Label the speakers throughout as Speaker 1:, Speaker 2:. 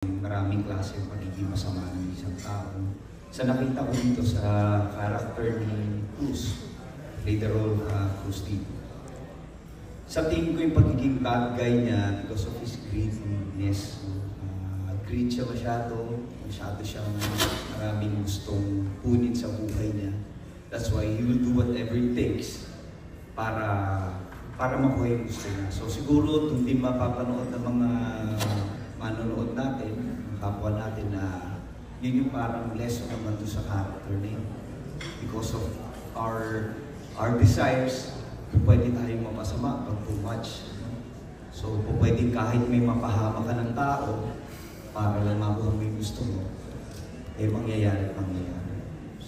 Speaker 1: maraming klase yung pagiging masama ng isang tao. Sa nakita ko dito sa character ni Cruz, play the role Cruz dito. Sa tingin ko yung pagiging bad guy niya because of his greediness. Greed siya masyado siyang maraming gustong punit sa buhay niya. That's why he will do whatever it takes para makuha yung gusto niya. So siguro itong di mapapanood ng mga manonood natin, mga kapwa natin na yun yung parang lesson naman doon sa character na yun. Because of our desires, pwede tayong mapasama pag too much. So pwede kahit may mapahama ka ng tao, para lang makuha mo yung gusto mo, eh mangyayari.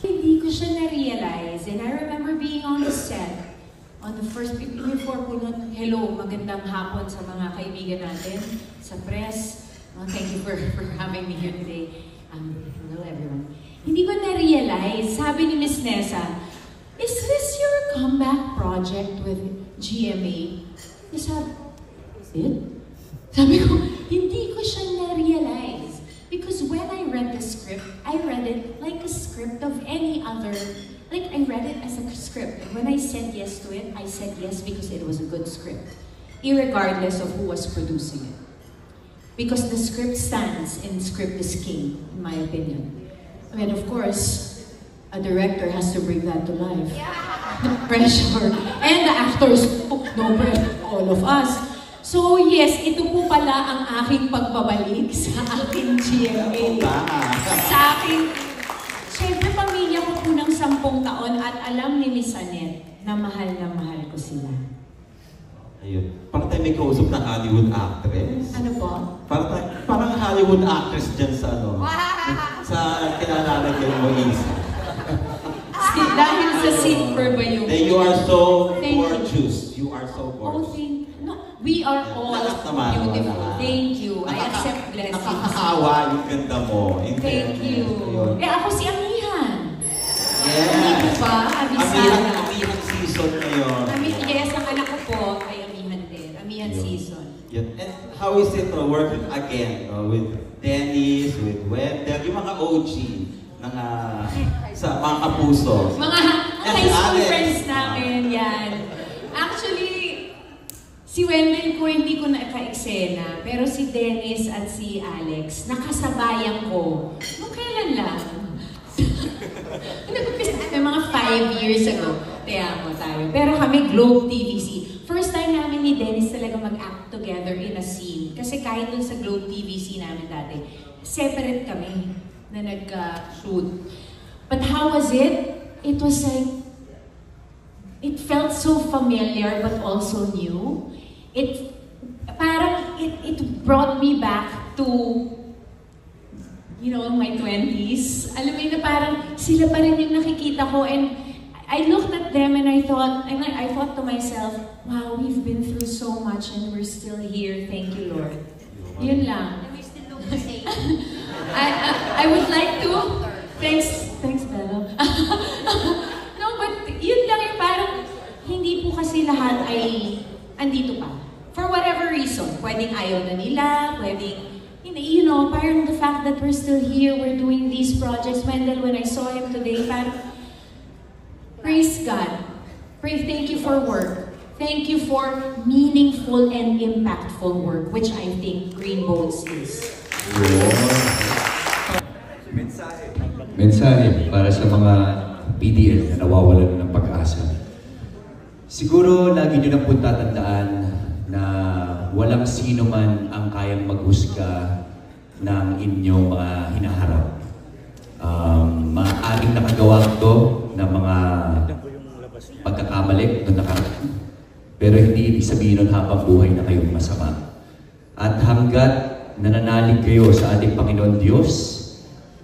Speaker 2: Hindi ko siya na-realize, and I remember being on the set, on the first, before po nun, hello, magandang hapon sa mga kaibigan natin, sa press. Thank you for having me here today. Hello everyone. Hindi ko na-realize, sabi ni Miss Nessa, is this your comeback project with GMA? Sabi, is it? Sabi ko, hindi ko siya na-realize. Because when I read the script, I read it like a script of any other. Like, I read it as a script. And when I said yes to it, I said yes because it was a good script. Irregardless of who was producing it. Because the script stands and script is king, in my opinion. I mean, of course, a director has to bring that to life. The pressure. And the actors, no pressure, all of us. So yes, ito po pala ang aking pagbabalik sa aking GMA. Sa aking, syempre pamilya ko po ng 10 taon at alam ni Miss Annette na mahal ko sila.
Speaker 3: Ayun. Parang tayo may kausap na Hollywood actress.
Speaker 2: Ano po?
Speaker 3: Parang Hollywood actress dyan sa ano. Sa kinalalagyan mo isa.
Speaker 2: Dahil sa Silver ba yung...
Speaker 3: You are so gorgeous. You are so gorgeous.
Speaker 2: We are all beautiful. Thank you. I accept blessings.
Speaker 3: Nakakahawa yung ganda mo.
Speaker 2: Thank you. Eh ako si Amihan.
Speaker 3: Yes.
Speaker 2: Hindi ko pa, Abisada.
Speaker 3: Amihan season ngayon.
Speaker 2: Yes, ang anak ko po ay Amihan din. Amihan season.
Speaker 3: Yeah. And how is it working again with Dennis, with Wendell, yung mga OG ng sa mga kapuso?
Speaker 2: Mga high school friends namin, yan. Actually, si Wendell ko hindi ko naka-eksena, pero si Dennis at si Alex, nakasabayan ko. Nung kailan lang? May mga 5 years ago, tiyamo tayo. Pero kami, Globe TVC. First time namin ni Dennis talaga mag-act together in a scene. Kasi kahit dun sa Globe TVC namin dati, separate kami na nag-shoot. But how was it? It was like, it felt so familiar but also new. It brought me back to, you know, my 20s. Alam mo yun na parang sila pa rin yung nakikita ko, and I looked at them and I thought to myself, wow, we've been through so much and we're still here. Thank you, Lord. Yun lang.
Speaker 4: And we still look the same.
Speaker 2: I would like to. Thanks, Bello. No, but yun lang yung parang hindi po kasi lahat ay andito pa. For whatever reason. Pwedeng ayaw na nila, pwedeng, you know, parang the fact that we're still here, we're doing these projects. Wendell, when I saw him today, parang, praise God. Thank you for work. Thank you for meaningful and impactful work, which I think Green Bones is.
Speaker 5: Mensahe para sa mga PDL na nawawalan ng pag-asa. Siguro lagi nyo na po tatandaan na walang sino man ang kayang maghusga ng inyong mga hinaharap. Maaaring nakagawa ito ng mga pagkakamali noong nakaraan. Pero hindi ibig sabihin nun habang buhay na kayong masama. At hanggat nananalig kayo sa ating Panginoon Diyos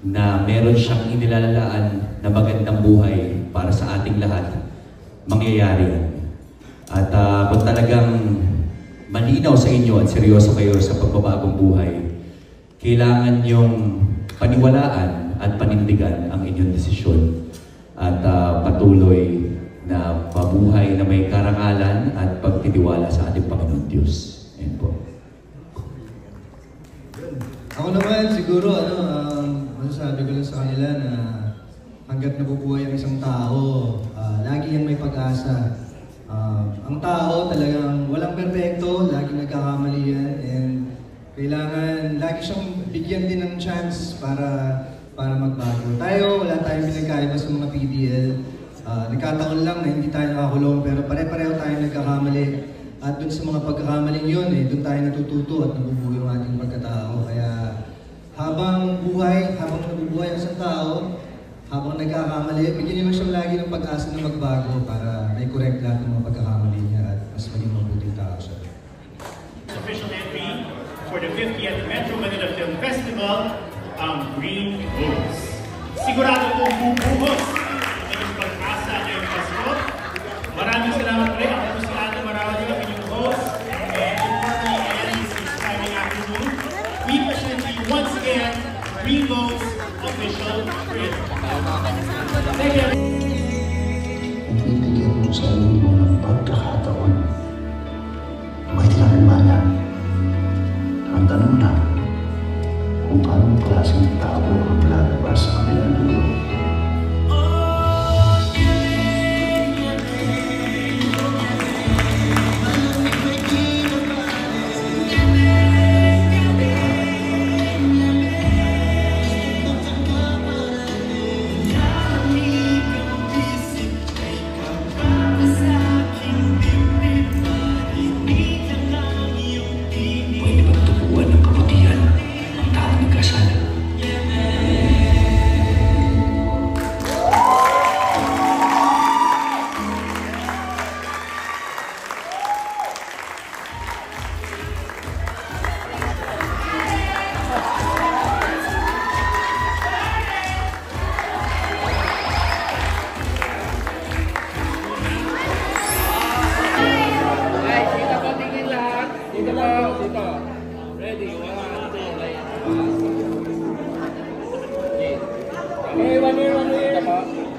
Speaker 5: na meron siyang inilalaan na magandang buhay para sa ating lahat, mangyayari yan. At kung talagang malinaw sa inyo at seryoso kayo sa pagbabagong buhay, kailangan yung paniwalaan at panindigan ang inyong desisyon at patuloy na mabuhay na may karangalan at pagtitiwala sa ating Panginoon Diyos. Ayan po.
Speaker 1: Ako
Speaker 4: Ako naman siguro, masasabi ko lang sa kanila na hanggat nabubuhay ang isang tao, lagi yan may pag-asa. Ang tao talagang walang perfecto, lagi nagkakamali yan, and kailangan lagi siyang bigyan din ng chance para magbago. Tayo, wala tayong pinagkaiba sa mga PDL. Nagkataon lang na hindi tayo nakakulong, pero pare-pareho tayo nagkakamali. At dun sa mga pagkakamaling yun, dun tayo natututo at nabubuhay yung ating pagkatao. Kaya habang nabubuhay ang isang tao, habang nagkakamali, bigyan niyo lang siya lagi ng pag-asa na magbago para may-correct lahat ng mga pagkakamali niya at mas maging mabuting tao siya.
Speaker 6: Official entry for the 50th Metro Manila Film Festival, ang Green Rose. Sigurado kong bubuhos ng pag-asa ngayong Pasko. Maraming salamat rin. Ako po si Ate Marami, ang inyong host. And importantly, and this exciting afternoon, we present to you once again, Green Rose Official Trailer. Thank you.
Speaker 7: Nagbibigyan mo sa inyo ng pagkakataon. May tinanimanan. Ang tanong na, kung anong klaseng tao ang lalabas sa kanilang dulo.
Speaker 5: Pwede bang tubuan ng kabutihan ang taong nagkasala?
Speaker 8: Ready, 1, 2, like. Okay, 1 year.